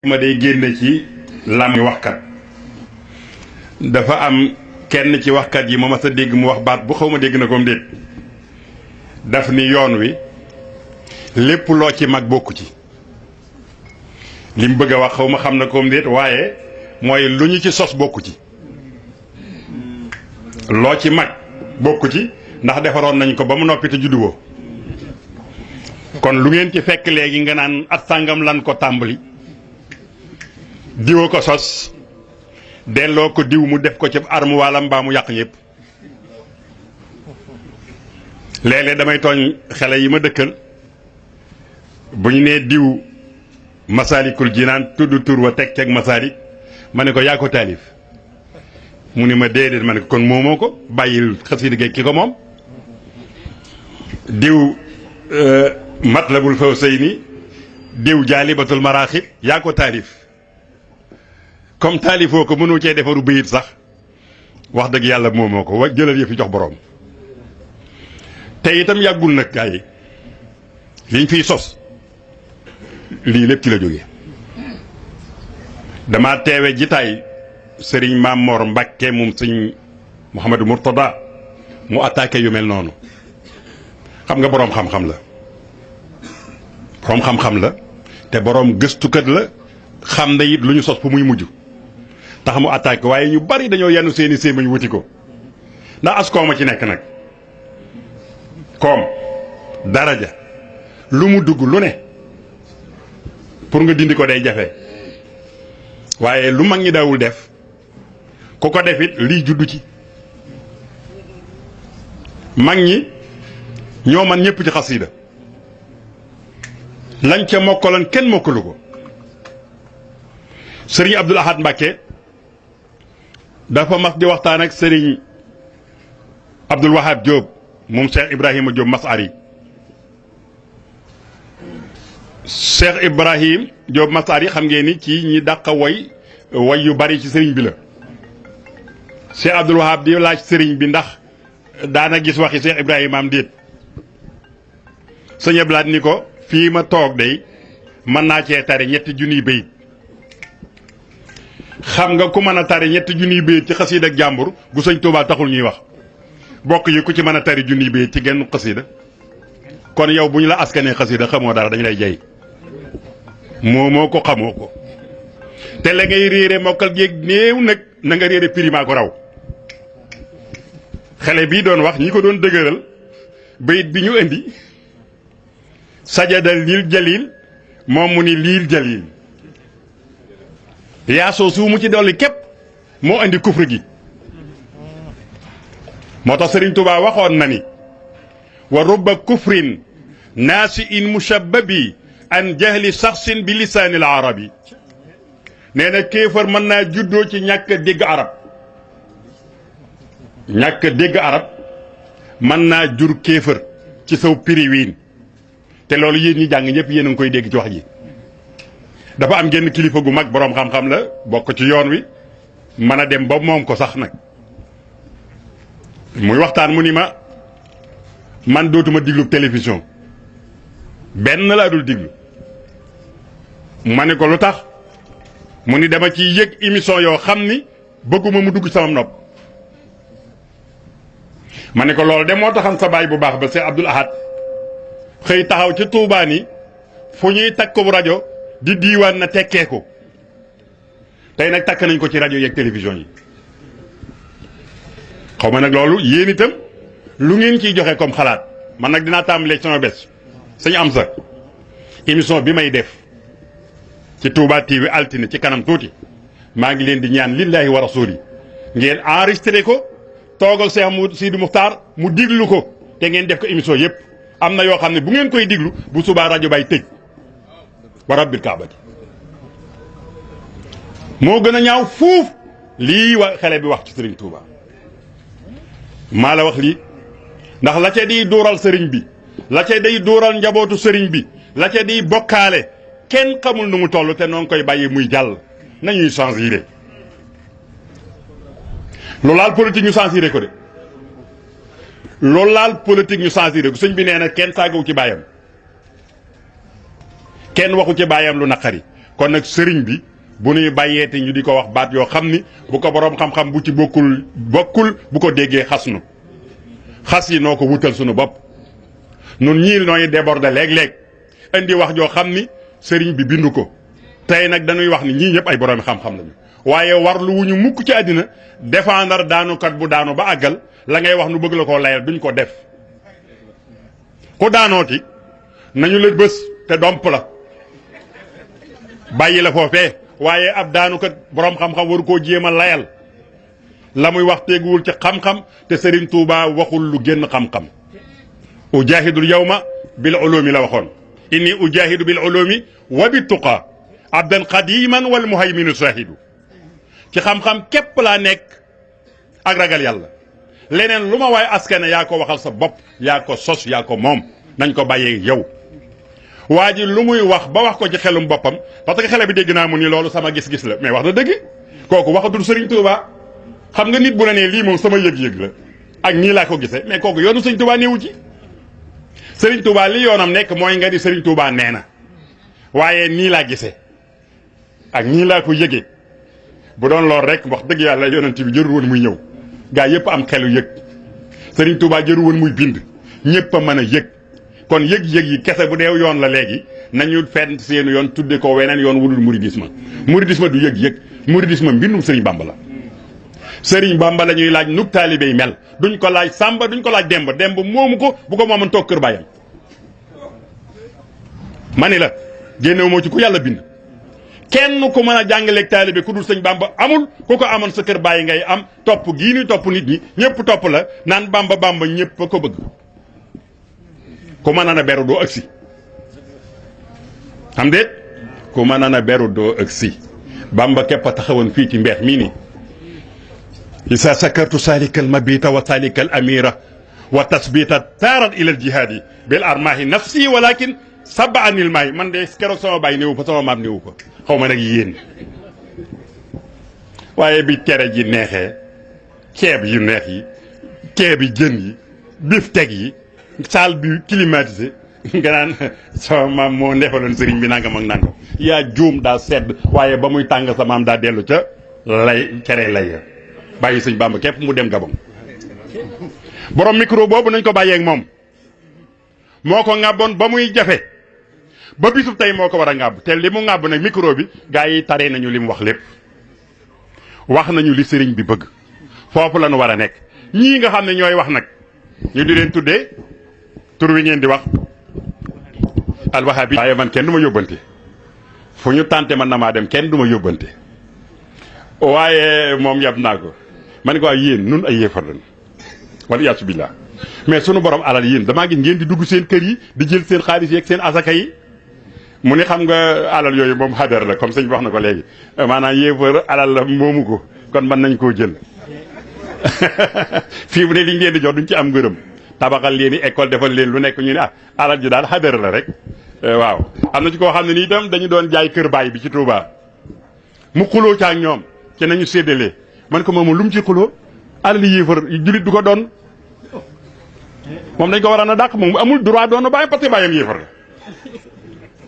ma day génne ci lam waxkat dafa am kenn ci waxkat yi ma mas a dégg mu wax baat bu xaw ma dégg na ko déet daf ni yoon wi lépp loo ci mag bokku ci li mu bëgg a wax xaw ma xam na ko déet waaye mooy lu ñu ci sos bokku ci loo ci mag bokku ci ndax defaroon nañ ko ba mu noppi te judduwoo kon lu ngeen ci fekk léegi nga naan at sàngam lan ko tàmbali diwa ko sos delloo ko diw mu def ko ci arme wala mbaa mu yàq ñëpp léeg-léeg damay tooñ xale yi ma dëkkal bu ñu nee diw Masaalikul Jinaan tudd tur wa teg ceeg Masaalik ma ne ko yaa ko taalif mu ni ma déedéet ma ne ko kon moomoo ko bàyyil xasida gi ki ko moom diw Matlabul Fawzayni diw Jaalibatul Maraaxib yaa ko taalif comme taalifoo ko mënoo cee defaru bayit sax wax dëgg yàlla moomoo ko wa jëlal yëf yi jox boroom te itam yàggul nag gaa yi liñ fiy sos lii lépp ci la jóge dama teewe jitaay sëriñ Maam Mor Mbàkke moom sëñ Mouhamadou Mourtada mu attaqué yu mel noonu xam nga boroom xam-xam la boroom xam-xam la te boroom gëstukat la xam na it lu ñu sos fu muy mujj tax mu attaqué waaye ñu bari dañoo yenn seeni séemañ wuti ko ndax as kooma ci nekk nag koom daraja lu mu dugg lu ne pour nga dindi ko day jafe waaye lu mag ñi daawul def ku ko def it lii juddu ci mag ñi ñoo man ñëpp ci xasida lañ ca mokkaloon kenn mokkalu ko sëriñ Abdul Ahad Mbàkke dafa mas di waxtaan ak sëriñ Abdul Wahab Diop moom Cheikh Ibrahima Diop Masari Cheikh Ibrahim Diop Masari xam ngeen ni ci ñi dàq way yu bari ci sëriñ bi la Cheikh Abdul Wahab di laaj sëriñ bi ndax daana gis waxi Cheikh Ibrahima am déet sëñ Ablaat ni ko fii ma toog day mën naa cee tari ñetti junniy bayit xam nga ku mën a tari ñetti junniy bayit ci xasiida ak jàmbur gu sëñ Tuubaa taxul ñuy wax bokk yi ku ci mën a tari junniy bayit ci genn xasiida kon yow bu ñu la askanee xasiida xamoo dara dañu lay jay moo ko xamoo ko te la ngay réere mokkal géeg néew nag na nga réere prima ko raw xale bii doon wax ñi ko doon dëgëral bayit bi ñu indi sajadal lil jalil moom mu ni liil jalil yaasoo su mu ci dolli képp moo indi kufr gi moo tax Sëriñ Tuubaa waxoon na ni wa rubba kufrin naasi in mushabbabi an jahli saxsin bi lisaanil arabi nee na kéefar mën naa juddoo ci ñàkk dégg arab ñàkk dégg arab mën naa jur kéefar ci saw piriwiin te loolu yéen ñi jàng ñëpp yéen a ngi koy dégg ci wax ji dafa am genn kilifa gu mag boroom xam-xam la bokk ci yoon wi mën a dem ba moom ko sax nag muy waxtaan mu ni ma man dootuma diglu télévision benn laa dul diglu ma ne ko lu tax mu ni dama ciy yëg émission yoo xam ni bëgguma mu dugg sama nopp ma ne ko loolu de moo taxam sa baay bu baax ba Cheikh Abdoul Ahad xëy taxaw ci Tuubaa ni fu ñuy takk ko rajo di diiwaan na tekkee ko tey nag takk nañ ko ci rajo yeeg télévision yi xaw ma nag loolu yéen itam lu ngeen ciy joxe comme xalaat man nag dinaa tàmbalee sama bés sañu am sa émission bi may def ci Touba TV altine ci kanam tuuti maa ngi leen di ñaan lillahi wa rasuli ngeen enregistré ko toogal Cheikh Sidi Muxtaar mu diglu ko te ngeen def ko émission yëpp am na yoo xam ne bu ngeen koy diglu bu subaa rajo bay tëj wa rabbil kaabati moo gën a ñaaw fuuf lii wa xale bi wax ci sëriñ Touba maa la wax lii ndax la ca di duural sëriñ bi la ca day duural njabootu sëriñ bi la ca di bokkaale kenn xamul nu mu toll te noonu koy bàyyi muy jàll nañuy censuré loolu laal politique ñu censuré ko de loolu laal politique ñu censuré ko sëñ bi nee na kenn saagawu ci bàyyam kenn waxu ci baayam lu naqari kon nag sëriñ bi bu nuy bàyyeete ñu di ko wax baat yoo xam ni bu ko boroom xam-xam bu ci bokkul bu ko déggee xas nu xas yi noo ko wutal sunu bopp nun ñii nooy déborder léeg-léeg indi wax joo xam ni sëriñ bi bindu ko tey nag dañuy wax ni ñii ñëpp ay boroomi xam-xam lañu waaye warlu wu ñu mukk ci àddina défendre daanukat bu daanu ba àggal la ngay wax nu bëgg la koo layal duñ ko def ku daanooti nañu la bés te domp la bàyyi la foofee waaye ab daanukat boroom xam-xam waru koo jéem a layal la muy wax teguwul ci xam-xam te Serigne Touba waxul lu génn xam-xam ujaahidul yawma bil ulumi la waxoon inni ujaahidu bil ulumi wa bit tuqa abdan qadiman wal muhayminu shahidu ci xam-xam képp laa nekk ak ragal yàlla leneen lu ma waaye askane yaa ko waxal sa bopp yaa ko sos yaa ko moom nañ ko bàyyee yow waa ji lu muy wax ba wax ko ci xelum boppam parce que xele bi dégg naa mu ni loolu sama gis-gis la mais wax na dëgg kooku waxatul Serigne Touba xam nga nit bu la nee lii moom sama yëg-yëg la ak nii laa ko gisee mais kooku yoonu Serigne Touba néewu ci Serigne Touba li yoonam nekk mooy nga di Serigne Touba nee na waaye nii laa gisee ak nii laa ko yëgee bu doon lool rek wax dëgg yàlla yonent bi jërul woon muy ñëw gaa yëpp am xelu yëg Serigne Touba jërul woon muy bind ñëpp a mën a yëg kon yëg-yëg yi kese bu deew yoon la léegi nañu fenn seen yoon tudde ko weneen yoon wudul mouridisme mouridisme du yëg-yëg mouridisme mbindum Serigne Bamba la Serigne Bamba la ñuy laaj nuk taalibe yi mel duñ ko laaj Samba duñ ko laaj Demb moomu ko bu ko moomoon toog kër bàyyam ma ni la génnewu moo ci ku yàlla bind kenn ku mën a jàngaleeg taalibe ku dul sëñ Bamba amul ku ko amoon sa kër bàyyi ngay am topp gii ni topp nit ñi ñëpp topp la naan Bamba ñëpp a ko bëgg ku mën a beru doo agsi xam déet ku mën a beru doo agsi Bamba képp a taxawoon fii ci mbeex mii nii isa sakartu salikal mabita wa salikal amira wa tasbita taarat ila al jihaadi bil armaahi nafsi walakin saba anil maay man de keroog sama baay néewu fa sama maam néewu ko xaw ma nag yéen waaye bi cere ji neexee ceeb yu neex yi ceebi jën yi bifteg yi salle bi climatisé nga naan sama maam moo neexaloon sëriñ bi nangam ak nangam yaa juum daa sedd waaye ba muy tàng sa maam daa dellu ca lay cere lay bàyyi sëñ Bamba képp mu dem Gabon borom micro boobu nañ ko bàyyeeg moom moo ko ŋàbboon ba muy jafe ba bisub tey moo ko war a ŋàbb te li mu ŋàbb nag micro bi gaa yi taree nañu li mu wax lépp wax nañu li sëriñ bi bëgg foofu la ñu war a nekk ñii nga xam ne ñooy wax nag ñu di leen tuddee tur wi ngeen di wax alwahabi waaye man kenn du ma yóbbante fu ñu tànte man na maa dem kenn du ma yóbbante waaye moom yab naa ko man ko yéen nun ay yéefar lañ wala yaasu billah mais sunu borom alal yéen damaa gis ngeen di dugg seen kër yi di jël seen xaalis yeeg seen asaka yi mu ni xam nga alal yooyu moom xadar la comme sëñ bi wax na ko léegi maanaam yéefar alal la moomu ko kon mën nañ koo jël fii mu ne liñ leen di jox duñ ci am ngërëm tabaxal leen i école defal leen lu nekk ñu ne alal ji daal xadar la rek waaw am na ci koo xam ne nii itam dañu doon jaay kër baay bi ci Touba mu xuloo ca ak ñoom ci nañu séddalee man ko moom lu mu ci xuloo alal yéefar julit du ko doon moom dañ ko war a dàq moom amul droit doon bàyyi parce que bàyyam yéefar la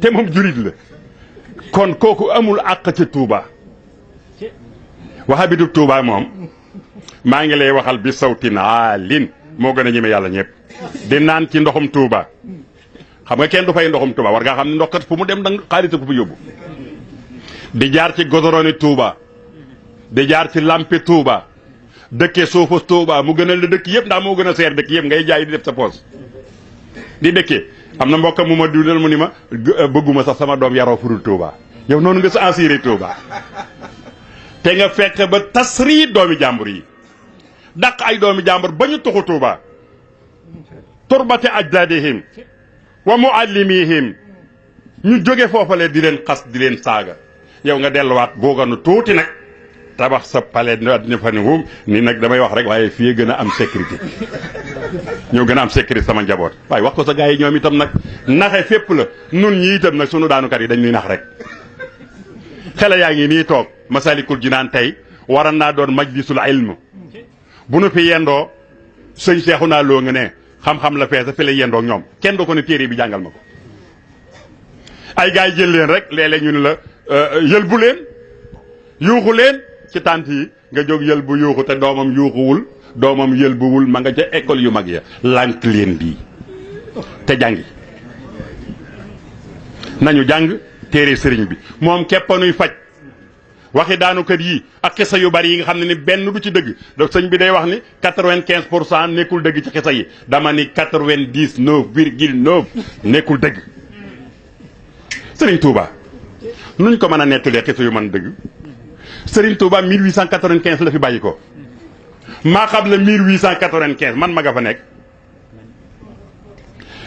te moom julit la kon kooku amul àq ci Touba wahabitu Touba moom maa ngi lay waxal bi sawtin aalin moo gën a ñeme yàlla ñëpp di naan ci ndoxum Touba xam nga kenn du fay ndoxum Touba war ngaa xam ne ndox kat fu mu dem danga xaalis ko fa yóbbu di jaar ci godoroni Touba di jaar ci lampi Touba dëkkee suufu Touba mu gën a la dëkk yëpp ndax moo gën a seer dëkk yëpp ngay jaay di def sa poos di dëkkee am na mbokk mu ma dundal mu ni ma bëgguma sax sama doom yaroo furul Touba yow noonu nga sa assuré Touba te nga fekk ba tasri doomi jàmbur yi dàq ay doomi jàmbur ba ñu tuxu Touba turbati ajdadihim wa muallimihim ñu jóge foofale di leen xas di leen saaga yow nga delluwaat booganu tuuti nag tabax sa palais dina fa ne moom ni nag damay wax rek waaye fii gën a am sécurité ñoo gën a am sécurité sama njaboot waaye wax ko sa gars yi ñoom itam nag naxe fépp la nun ñi itam nag sunu daanukat yi dañ ñuy nax rek xale yaa ngi nii toog Masalikul Jinaan tey waran naa doon majlisul ilm bu nu fi yendoo sëñ seexu naa loo nga ne xam-xam la feesa fi la yendoo ñoom kenn doo ko ne téere bi jàngal ma ko ay gars yi jël leen rek léeg-léeg ñu ne la yëlbu leen yuuxu leen ci tànt yi nga jóg yëlbu yuuxu te doomam yuuxuwul doomam yëlbuwul ma nga ca école yu mag ya lànk leen bii te jàngi nañu jàng téere sëriñ bi moom keppanuy faj waxi daanu kër yi ak xisa yu bari yi nga xam ne ni benn du ci dëgg donc sëñ bi day wax ni 95% nekkul dëgg ci xisa yi dama ni 99,9 nekkul dëgg sëriñ Touba nuñ ko mën a nettalee xisa yu mën dëgg sëriñ Touba 1895 la fi bàyyi ko maa xam la 1895 man ma nga fa nekk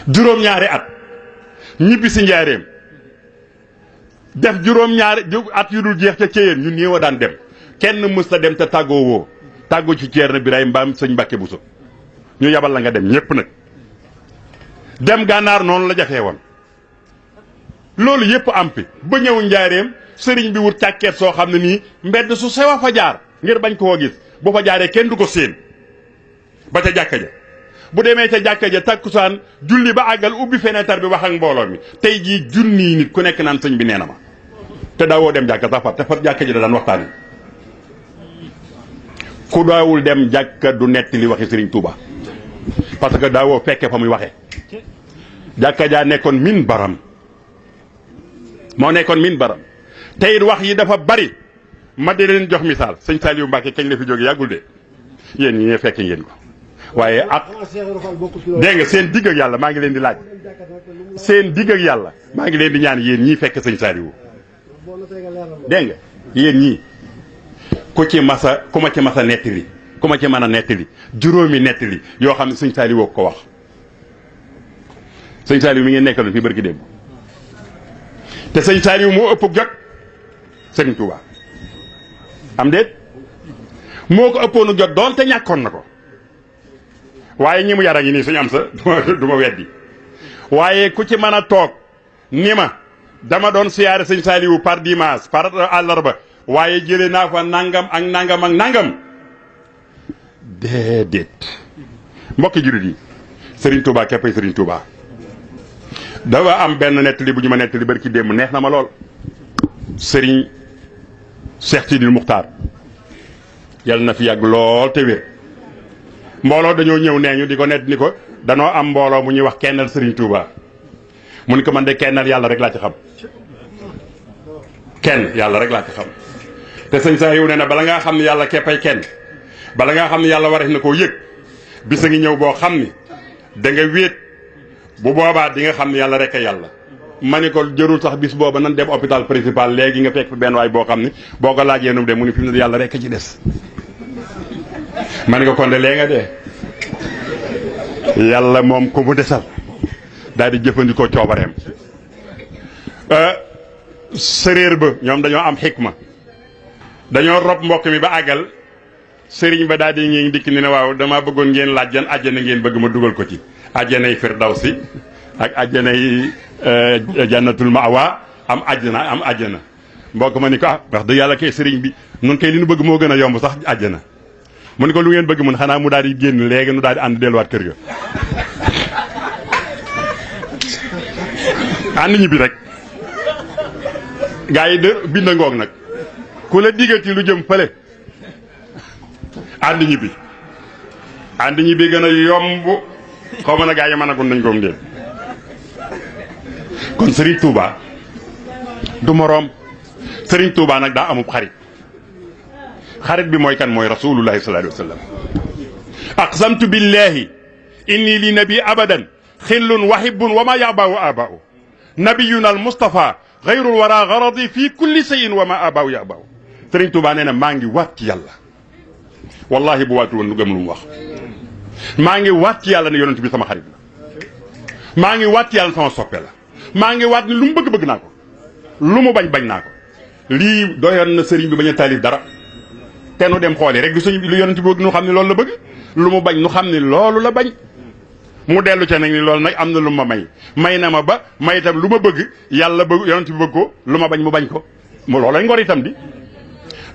juróom-ñaari at ñibbi si njaareem def juróom-ñaari at yu dul jeex ca Ceyeen ñu néew a daan dem kenn mës ta dem te tàggoo woo tàggoo ci Ceerno Birahim mbaam sëñ Mbàkke Buso ñu yabal la nga dem ñépp nag dem gànnaar noonu la jafee woon loolu yépp am fi ba ñëw njaareem sëriñ bi wut càkkeet soo xam ne nii mbedd su sew a fa jaar ngir bañ koo gis bu fa jaaree kenn du ko séen ba ca jàkka ja bu demee ca jàkka ja takkusaan julli ba àggal ubbi fenêtre bi wax ak mbooloo mi tey jii junniy nit ku nekk naan sëñ bi nee na ma te daawoo dem jàkka sax te fa jàkka ji da daan waxtaani ku daawul dem jàkka du netti li waxi sëriñ Touba parce que daawoo fekke fa muy waxee jàkka jaa nekkoon min baram moo nekkoon min baram te it wax yi dafa bari ma di leen jox misaal sëñ Saliou Mbacke kañ la fi jóge yàggul de yéen ñi fekke ngeen ko waaye ak dégg nga seen digg ak yàlla maa ngi leen di laaj seen digg ak yàlla maa ngi leen di ñaan yéen ñii fekk sëñ Saliou dégg nga yéen ñii ku ma ci masa nettali ku ma ci mën a nettali juróomi nettali yoo xam ne sëñ Saliou ko wax sëñ Saliou mi ngeen nekkaloon fi barki démb te sëñ Saliou moo ëpp jot sëriñ Touba am déet moo ko ëppoonu jot doon te ñàkkoon na ko waaye ñi mu yara ngi nii suñu am sa du ma weddi waaye ku ci mën a toog ni ma dama doon siyaare sëñ Saliou par dimanche par àllarba waaye jëlee naa fa nangam ak nangam ak nangam déedéet mbokki jurit yi sëriñ Touba képpay sëriñ Touba dafa am benn nettali bu ñu ma nettali bari ci démb neex na ma lool sëriñ Cheikh Sidil Muxtaar yàlla na fi yàgg lool te wér mbooloo dañoo ñëw nee ñu di ko nett ni ko danoo am mbooloo mu ñuy wax kennal sëriñ Touba mu ni ko man de kennal yàlla rek laa ci xam kenn yàlla rek laa ci xam te sëñ Saliou nee na bala ngaa xam ne yàlla keppay kenn bala ngaa xam ne yàlla wareef na koo yëg bisa ngi ñëw boo xam ni da nga wéet bu boobaa di nga xam ne yàlla rek a yàlla ma ni ko jërul sax bis booba nan dem hôpital principal léegi nga fekk fi benn waay boo xam ni boo ko laajee nu de mu ni fi mu ne yàlla rek a ci des ma ni ko kon de lee nga dee yàlla moom ko mu desal daal di jëfandikoo coobareem séréer ba ñoom dañoo am xikma dañoo rob mbokk mi ba àggal sëriñ ba daal di ngi dikk ni ne waaw dama bëggoon ngeen laaj jan àjjana ngeen bëgg ma dugal ko ci àjjanay firdawsi ak àjjanay jannatul ma'wa am àjjana mbokk ma ni ko wax dëgg yàlla kay sëriñ bi nun kay li nu bëgg moo gën a yomb sax àjjana mu ni ko lu ngeen bëgg mun xanaa mu daal di génn léegi nu daal di ànd delluwaat kër ga ànd ñibbi rek gaa yi de bind ngoog nag ku la diggati lu jëm fële ànd ñibbi gën a yomb xaw ma na gaa yi mën a gun nañ koom déet kon Serigne Touba du moroom Serigne Touba nag daa amub xarit bi mooy kan mooy rasulullahi sallallahu alayhi wa sallam aqsamtu billahi inni li nabi abadan xillun wahibun wa ma yabaawu abaawu nabiyuna al mustafa xayrul wara garadi fii kulli sayin wa ma abaawu yabaawu Serigne Touba nee na maa ngi waat ci yàlla wallahi bu waatu woon lu gëm lu mu wax maa ngi waat ci yàlla ne yonent bi sama xarit la maa ngi waat ci yàlla sama soppe la maa ngi waat ni lu mu bëgg naa ko lu mu bañ naa ko lii doyoon na sëriñ bi bañ a taalif dara te nu dem xooli rek du suñ lu yonent bi bëgg nu xam ne loolu la bëgg lu mu bañ nu xam ne loolu la bañ mu dellu ca nag ni loolu nag am na lu ma may na ma ba may itam lu ma bëgg yàlla bëgg yonent bi bëgg ko lu ma bañ mu bañ ko mu loolay ngor itam di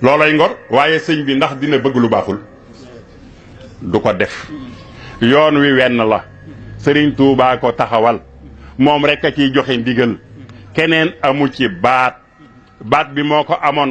loolay ngor waaye sëñ bi ndax dina bëgg lu baaxul du ko def yoon wi wenn la sëriñ Tuubaa ko taxawal moom rek a ciy joxe ndigal keneen amu ci baat baat bi moo ko amoon